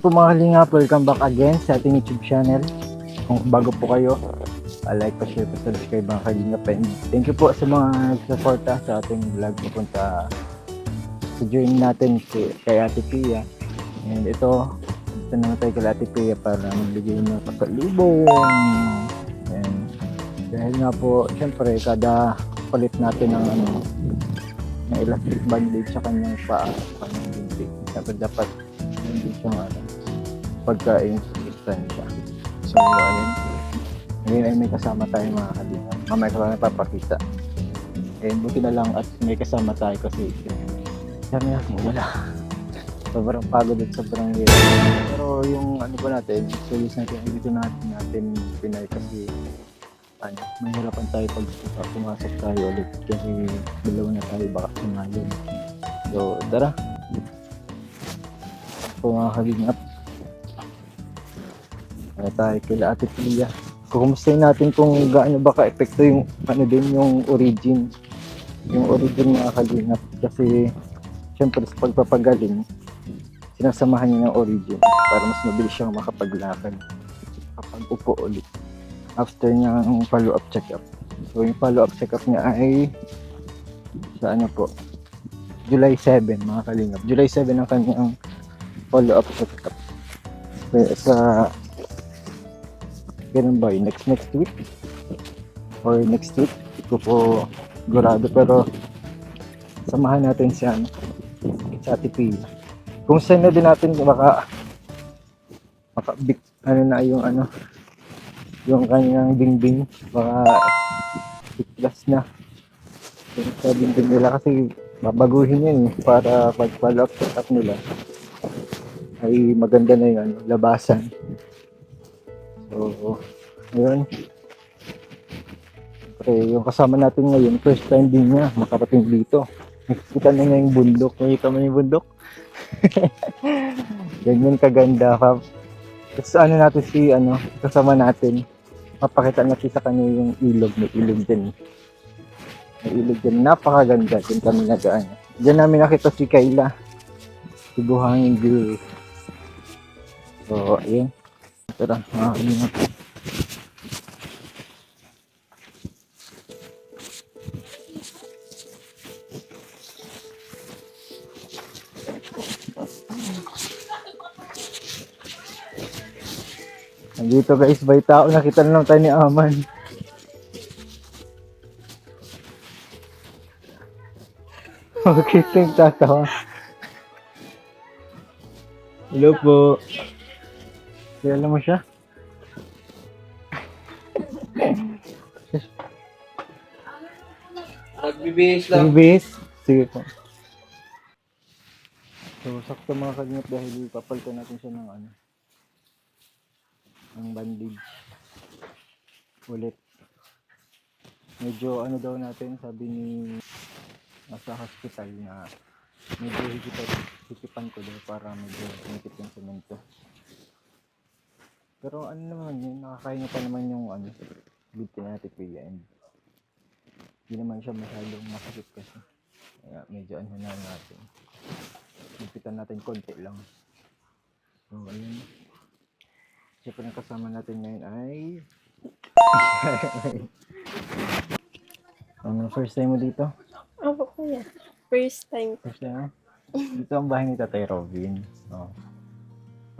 Po mga kalingap, welcome back again sa ating YouTube channel. Kung bago po kayo, like, share, subscribe mga kalingap. And thank you po sa mga nagsuporta sa ating vlog pupunta sa join natin kay Ate Pia. And ito naman tayo kay Ate Pia para magbigay ng pasalubong. And dahil nga po, syempre kada palit natin ng ng elastic bandage sa kanyang paa, sa kanyang binti. Dapat hindi siya pagkain sa distansya. So, ayun. Ngayon ay may kasama tayo mga kalingap. Mamaya ko lang napapakita. And buti na lang at may kasama tayo kasi sabi natin, wala. Sobrang pagod at sobrang hirap. Pero yung ano ba natin, serious natin, dito natin Pinay kasi mahirapan tayo pag pumasok tayo ulit kasi dalawa na tayo baka sumalin. So, tara. Po mga kalingap. Tayo kila Ate Pia. Kukumustahin natin kung gaano ba ka-epekto yung yung origin. Yung origin mga kalingap. Kasi syempre sa pagpapagaling, sinasamahan niya ng origin para mas mabilis siyang makapaglakad kapag upo ulit. After niyang follow-up check-up. So yung follow-up check-up niya ay sa July 7 mga kalingap. July 7 ang kanyang follow-up check-up. Sa ganun ba yun? Next week? Or next week? Hindi ko po sigurado pero samahan natin siya sa Ate Pia. Kung saan na din natin baka yung kanyang bingbing baka plus na sa bingbing nila kasi babaguhin yun para pag follow up check up nila ay maganda na yung labasan. So ayun, yung kasama natin ngayon first time din niya makarating dito. Nakikita na niya yung bundok. Nakita mo yung bundok? Ganyan kaganda ka. Tapos natin kasama natin. Mapakita natin sa kanya yung ilog. May ilog din. Napakaganda. Diyan kami nagaan. Diyan namin nakita si Kayla. Si Buhangin View. So, ayun. Tara, makakalingat. Nandito guys, may tao. Nakita na lang tayo ni Aman. Okay, think tatawa. Hello po. Kilala mo siya? Nagbibihis lang. Nagbihis? Sige po. So, sakto mga kalingap dahil papalitan natin siya ng ang bandage ulit. Medyo daw natin, sabi ni nasa hospital na medyo hikipan ko daw para medyo umikit yung semento. Pero naman yun, nakakain pa naman yung binti na Ate Pia and hindi naman siya masyadong masakit kasi. Kaya medyo na natin. Hikipan natin konti lang. So ayun. Siyempre ang kasama natin ngayon ay first time mo dito? Opo, kuya. First time. First time? Dito ang bahay ni Tatay Robin.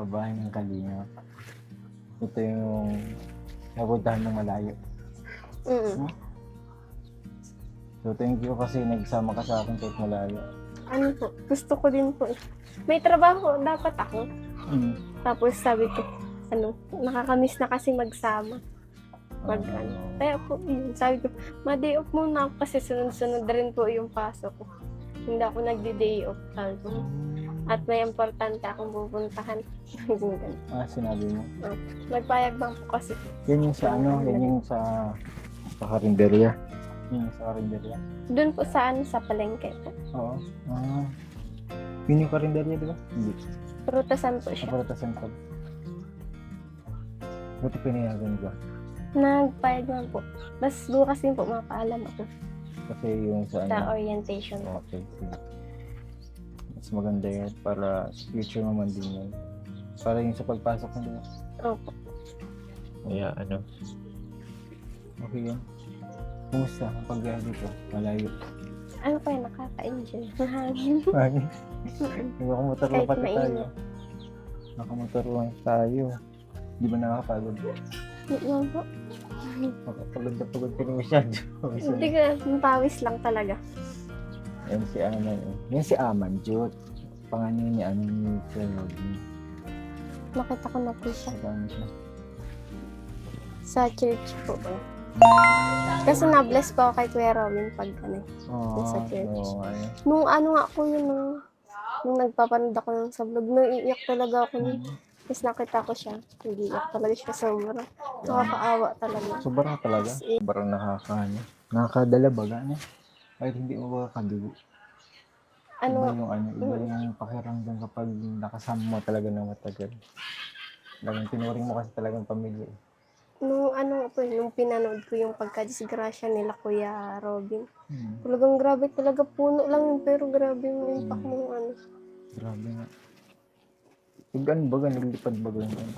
Bahay ng Kalingap. Ito yung napuntahan ng malayo. So thank you kasi nagsama ka sa akin kahit malayo. Po, gusto ko din po. May trabaho dapat ako. Tapos sabi ko, nakakamiss na kasi magsama. Kaya po, sabi ko, ma-day off muna ako kasi sunod-sunod rin po yung pasok ko. Hindi ako nagdi-day off. At may importante akong pupuntahan. Sinabi mo? Nagpayag bang po kasi. Yan yung sa yan yung sa karinderya. Yan yung sa karinderya. Doon po sa palengke po. Oo. Yun yung karinderya, di ba? Hindi. Prutasan po siya. Prutasan po. Buti pinayagan ka. Nagpayag naman po. Bas bukas din po mapaalam ako. Kasi yung sa orientation. Okay. Mas maganda yan para future naman din yan. Para yung sa pagpasok nila. Opo. Kaya ano. Okay yan. Kumusta ang pagbiyahe dito? Malayo. Ano pa yun, nakaka-enjoy. Mahangin. Ay, Mm. nakamotor Kahit lang pati tayo. mainit. Nakamotor lang tayo. Di ba nakakapagod? Hindi naman po. Makapagod na pagod ka na masyado. Hindi ko, pawis lang talaga. Yan si Aman. Yan si Aman, Jut. Pangalan ni ano ni Sir Robin. Nakita ko na po siya. Paano siya? Sa church po. Kasi na-bless ko ako kay Kuya Robin pag ano. Sa church. Oo, ay. Nung ano nga ako yun, nung nagpapanood ako ng sa vlog, naiiyak talaga ako nun. Tapos nakita ko siya, nag-iiyak talaga siya sobra. Nakakaawa talaga. Sobrang talaga. Sobrang nakakadala baga niya. Kahit hindi mo makakadugo. Iba Ano, yung iba yung pakiramdam kapag nakasama mo talaga ng matagal. Talagang tinuring mo kasi talagang pamilya. nung ano po, nung pinanood ko yung pagka-disgrasya nila Kuya Robin. Hmm. Talagang grabe talaga, puno lang yun, pero grabe yung impact ng ano. Grabe nga. Yung baga, naglipad baga yung ano.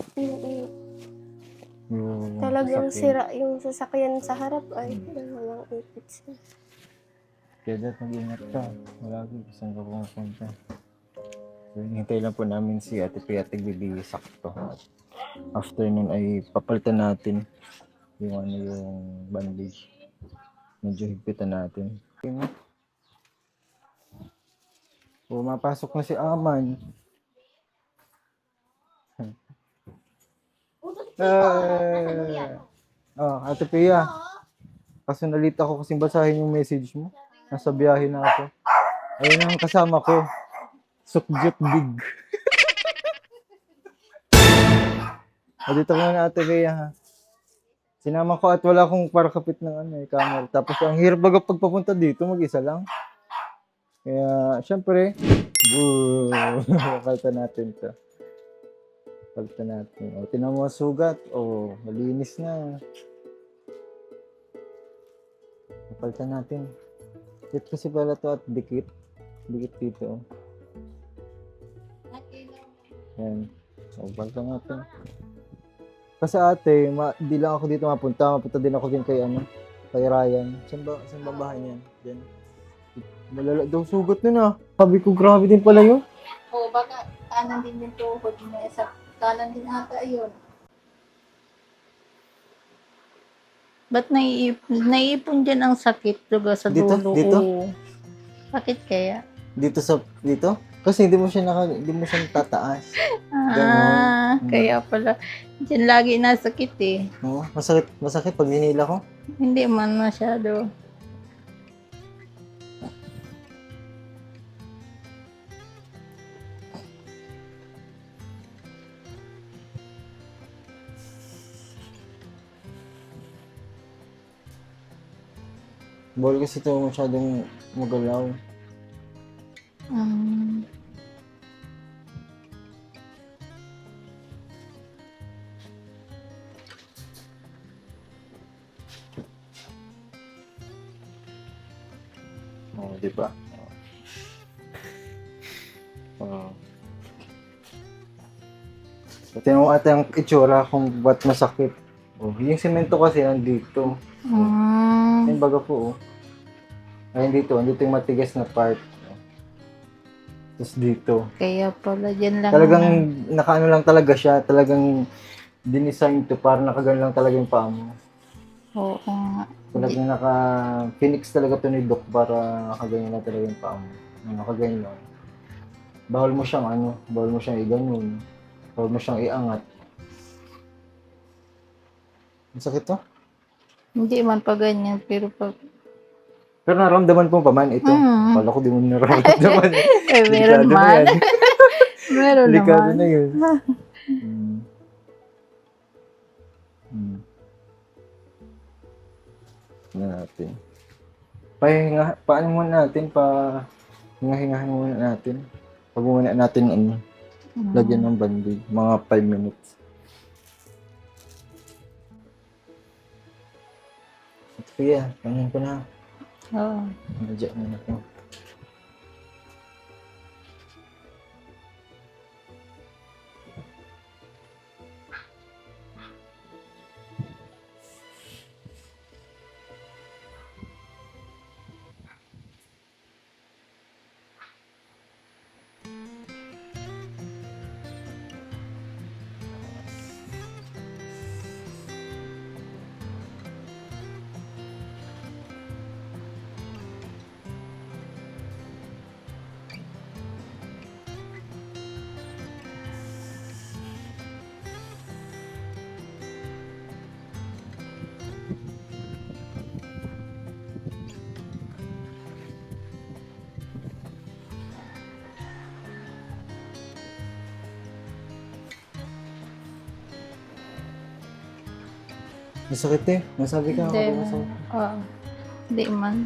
Yung Talagang sasakyan. sira yung sasakyan sa harap ay walang ipit siya. Kaya dapat mag-ingat ka. Malagi kung saan ka pumunta. So, hintay lang po namin si Ate Pia at Bibi sakto. After nun ay papalitan natin yung yung bandage. Medyo higpitan natin. Okay mo? O, mapasok na si Aman. Ate Pia. Kaso nalita ko kasing basahin yung message mo. Nasa biyahe na ako. Ayun ang kasama ko. Sukjut Big. Dito ko na Ate Pia ha. Sinama ko at wala akong parakapit ng camera. Tapos ang hirap baga pagpapunta dito, mag-isa lang. Kaya, syempre, palitan natin to. Palitan natin. O, tinan mo ang sugat. O, malinis na. Palitan natin. Dito kasi pala to at dikit. Dikit dito. Yan. O, palitan natin. Kasi ate, di lang ako dito mapunta. Mapunta din ako din kay kay Ryan. Saan ba bahay niyan? Diyan. Malala daw sugat nun ah. Sabi ko, grabe din pala yun. Oo, baka kanan din yung tuhod mo. Sa kanan din ata yun. Ba't naiipon dyan ang sakit diba, sa Dito? dulo? Dito? Oo. Bakit kaya? Dito? Kasi hindi mo siya natataas. Ganon. Kaya pala. Dyan lagi nasakit eh. Oo, masakit pag hinila ko. Hindi man masyado. Bawal kasi ito masyadong magalaw. Um, Oo, di ba? Oo. Tingnan mo ate ang itsura kung ba't masakit. Oh, yung semento kasi nandito. Yung baga po, oh. Ay, dito yung matigas na part. Tapos dito. kaya pala dyan lang. Talagang nakaano lang talaga siya. Talagang dinesign to para nakagano lang talaga yung paa mo. Oo nga. Talagang naka-phoenix talaga to ni Doc para nakaganyan lang talaga yung paa mo. Nakaganyan lang. Bawal mo siyang iganyan. Bawal mo siyang iangat. Masakit to? Hindi man pa ganyan, pero pag... Pero naramdaman ko pa man ito. Kala ko di mo naramdaman. meron Delikado na man. yan. Meron Delikado naman. na yun. Na natin. Paano muna natin? Hinga-hingahan muna natin. Pag muna natin lagyan ng bandage. Mga 5 minutes. At kaya, ganyan ko na. Oo. Nadya na natin. Masakit eh. Nasabi ka Hindi ako man. masakit. Oo. Hindi man.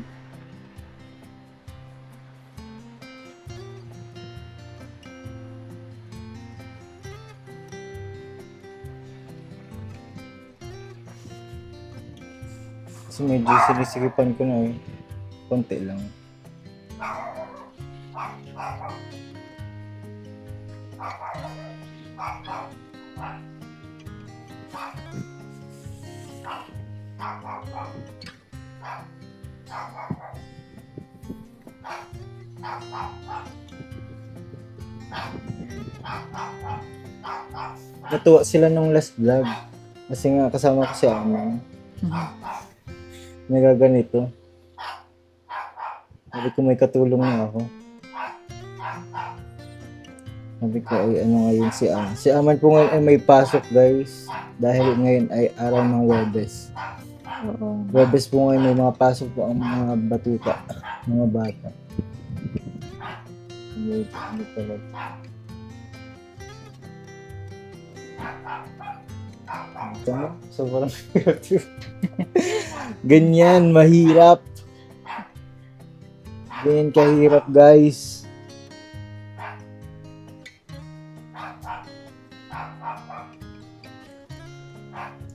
Kasi medyo sinisikipan ko na eh. Konti lang. Natuwa sila nung last vlog. Kasi nga kasama ko si Aman. Nagaganito. Sabi ko may katulong na ako. Sabi ko ay ano ngayon si Aman. Si Aman po ngayon ay may pasok guys. Dahil ngayon ay araw ng Webes. Oo. Webes po ngayon may mga pasok po ang mga batuta. Mga bata. Ano talaga. Tama? Sobrang hirap yun. Ganyan, mahirap. Ganyan kahirap, guys.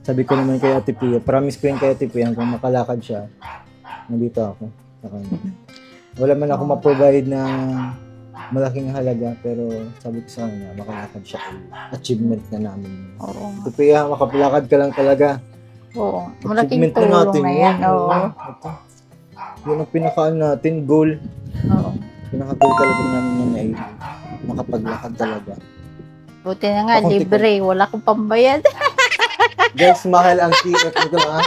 Sabi ko naman kay Ate Pia, promise ko yun kay Ate Pia, hanggang makalakad siya, nandito ako sa kanya. Wala man ako ma-provide na malaking halaga, pero sabi ko sa kanya, makalakad siya. Achievement na namin. Oo. Ate Pia, makapalakad ka lang talaga. Oo. Malaking Achievement tulong na yan. Oo. Ito. Yun ang pinakaan natin, goal. Oo. Pinaka-goal talaga namin yan ay makapaglakad talaga. Buti na nga, Pakunti- libre. Wala akong pambayad. Guys, mahal ang TF nito, ha?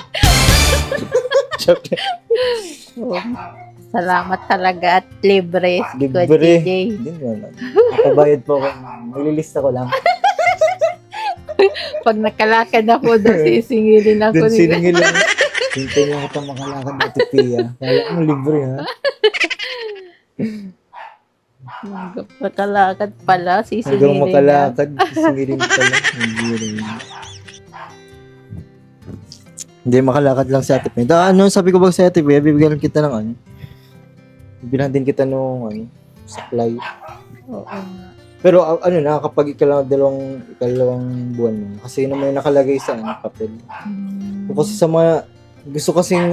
Joke. Oo. Salamat talaga at libre. Libre. Kuya JJ. Hindi naman. Nakabayad po ako. Maglilista ko lang. Pag nakalakad ako, doon sisingilin ako Doon nila. siningil lang. Hintay niya kita makalakad Ate Pia. Kala mo libre, ha? Makalakad pala, Hanggang sisingilin na. makalakad, singilin ko lang. Hindi rin. Hindi, makalakad lang si Ate Pia. Ano, sabi ko ba sa Ate Pia, bibigyan kita ng ano? Bibigyan din kita nung ano, supply. Oo nga. Pero ano na, kapag ikalawang buwan mo, kasi yun naman yung nakalagay sa ano, papel. Kasi sa mga, gusto kasing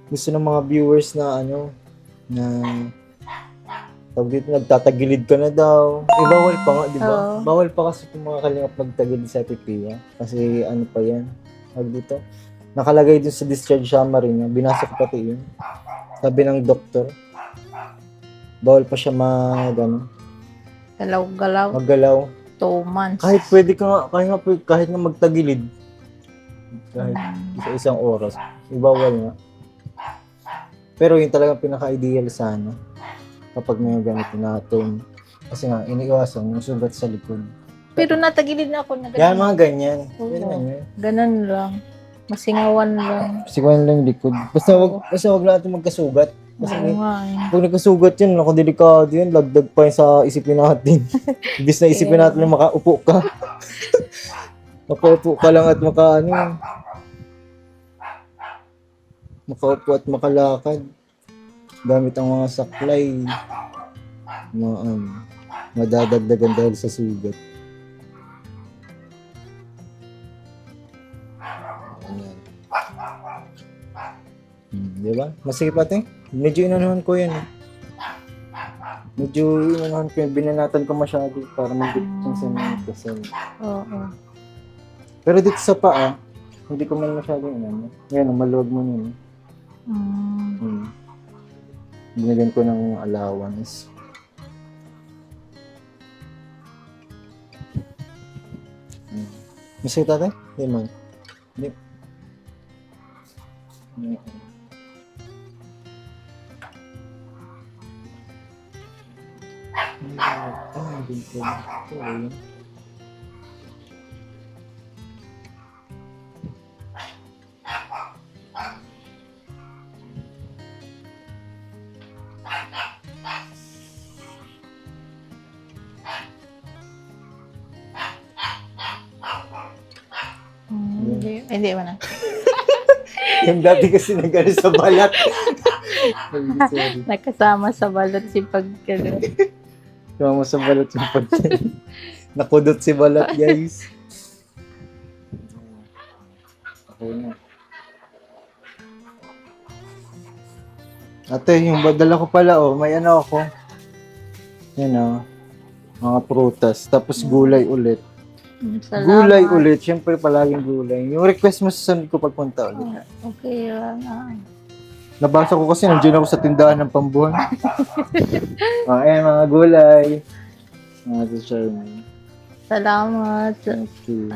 gusto ng mga viewers na ano, na tawag dito, nagtatagilid ka na daw. Eh, bawal pa nga, di ba? Oo. Bawal pa kasi kung mga kalingap magtagilid sa Ate Pia. Kasi ano pa yan, tawag dito. Nakalagay din sa discharge summary niya, binasa ko pati yun. Sabi ng doktor, bawal pa siya Galaw-galaw. maggalaw. 2 months. Kahit pwede ka nga, kahit nga magtagilid. Kahit isang oras. Ibawal nga. Pero yun talagang pinaka-ideal sana. Kapag may ganito na tone. Kasi nga, iniiwasan yung sugat sa likod. Pero natagilid na ako na Yan, ganun. mga ganyan. Oo. Yan naman yun. Ganun lang. Masingawan lang. Siguro lang yung likod. Basta wag natin magkasugat. Kasi Oo nga eh. pag nagkasugat yan, delikado yan. Lagdag pa yun sa isipin natin. Imbis na isipin natin na makaupo ka. Makaupo ka lang at makaupo at makalakad. Gamit ang mga saklay. Madadagdagan dahil sa sugat. Ayan. Di ba? Masikip ate? Medyo inanuhan ko yan. Binanatan ko masyado para mag-dip yung sa Oo. Pero dito sa paa, hindi ko man masyado inano. Ngayon, maluwag mo yun. Binigyan ko ng allowance. Masakit ate? Hindi man. Hindi. Hindi mo na. Yung dati kasi nag-ano sa balat. Sorry. Nakasama sa balot si pagkano. Tumama sa balat yung pagkain. Nakudot si balat, guys. Okay na. Ate, yung badala ko pala, may ano ako. Yan mga prutas. Tapos gulay ulit. Salamat. Gulay ulit. Siyempre palaging gulay. Yung request mo sa sunod ko pagpunta ulit. Okay lang. Nabasa ko kasi nandiyan ako sa tindahan ng pambuhan. Ayan, mga gulay. Mga Charmaine. Salamat sa Okay.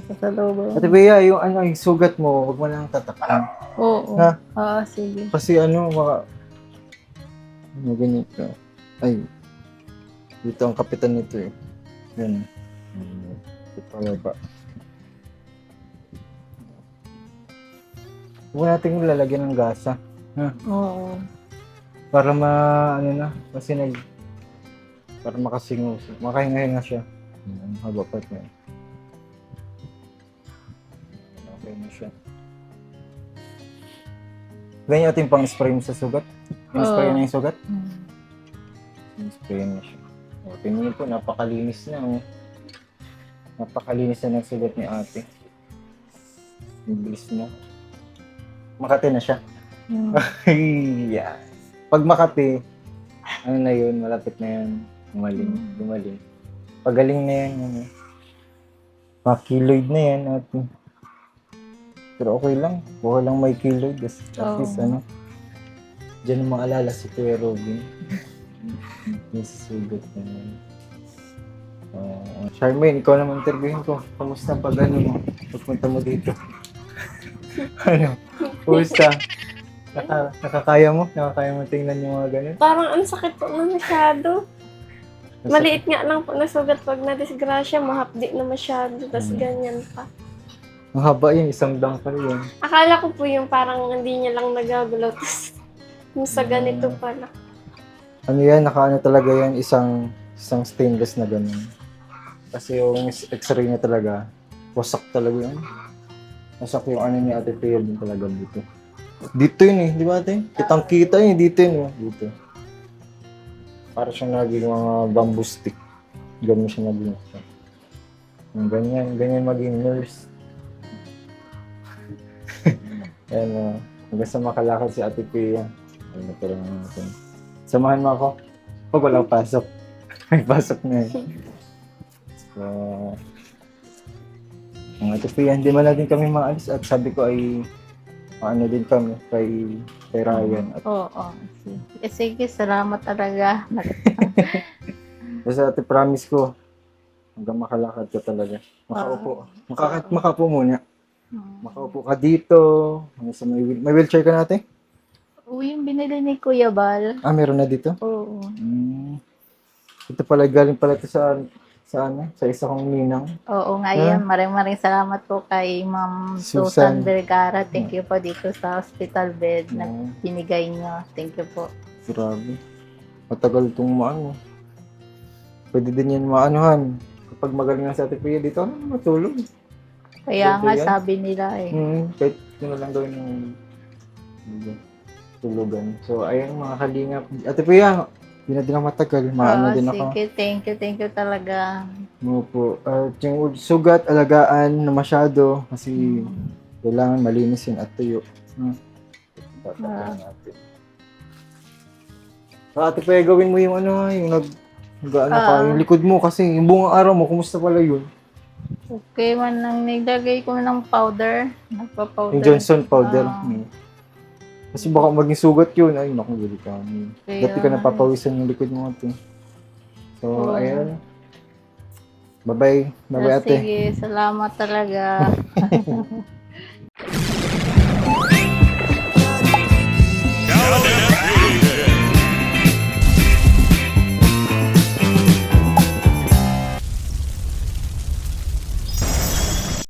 kasalubong. Ate Bea, yung sugat mo, huwag mo lang tatakpan. Oo. Ha? Oo, sige. Kasi ganito. Ay, dito ang kapitan nito eh. Yan. Ito pala ba? Huwag natin lalagyan ng gasa. Oo. Para kasi para makasingaw siya. Makahinga-hinga siya. Ang haba pa niya. Okay na siya. Ganyan natin pang spray mo sa sugat. Yung spray na yung sugat. Spray na siya. O, tingnan niyo po, napakalinis na. Napakalinis na ng sugat ni ate. Ang bilis na. Makati na siya. Yeah. Pag Makati, ano na yun, malapit na yan. Gumaling. Pagaling na yan. Keloid na yan. Ate. Pero okay lang. Okay lang may keloid. At least, Diyan mo maalala si Kuya Robin. Yung susugat na yan. Charmaine, ikaw naman interviewin ko. Kamusta pag mo? Pagpunta mo dito. Kamusta? Nakakaya mo? Nakakaya mo tingnan yung mga ganun? Parang ang sakit po na masyado. Maliit nga lang po na sugat pag na-disgrasya, mahapdi na masyado, tapos ganyan pa. Ang haba yun, isang dang pa rin. Akala ko po yung parang hindi niya lang nagagalaw, tapos yung sa ganito pala. Ano yan, nakaano talaga yan, isang stainless na ganun. Kasi yung x-ray niya talaga, wasak talaga yun. Wasak yung ano ni Ate Pia din talaga dito. Dito yun di ba ate? Kitang-kita yun, dito yun. Dito. Para siyang naging mga bamboo stick. Ganun siya naging. Ganyan maging nurse. Ayan, hanggang sa makalakad si Ate Pia. Ayun, pero natin. Samahan mo ako. Pag walang pasok. May pasok na yun. So, ang Ate Pia, hindi man natin kami maalis at sabi ko ay din kami kay Ryan. At Oo. Sige, salamat talaga. basta ate, promise ko, hanggang makalakad ka talaga. Makaupo. Makaupo muna. Makaupo ka dito. May wheelchair ka natin? Yung binili ni Kuya Bal. Meron na dito? Oo. Ito pala, galing pala ito sa isa kong ninang. Oo nga yan. Maraming salamat po kay Ma'am Susan Susan Vergara. Thank you po dito sa hospital bed na binigay niyo. Thank you po. Grabe. Matagal itong Pwede din yan maanuhan. Kapag magaling na sa Ate Pia dito, matulog. Kaya Pwede nga yan. sabi nila Kahit yun na lang gawin ng tulugan. So, ayun mga kalingap. Ate Pia, hindi na din ako matagal. Maano din ako. Sige, thank you talaga. Opo. At yung sugat, alagaan na masyado kasi kailangan malinis yun at tuyo. Tatapos natin. Ate Pia, gawin mo yung yung yung likod mo kasi yung buong araw mo, kumusta pala yun? Okay man nang nilagay ko ng powder. Nagpa-powder. Yung Johnson powder. Kasi baka maging sugat yun. Ay, naku, guli ka. Dati ka napapawisan yung likod mo ate. So, ayun. Bye-bye. Bye-bye ate. Sige, salamat talaga.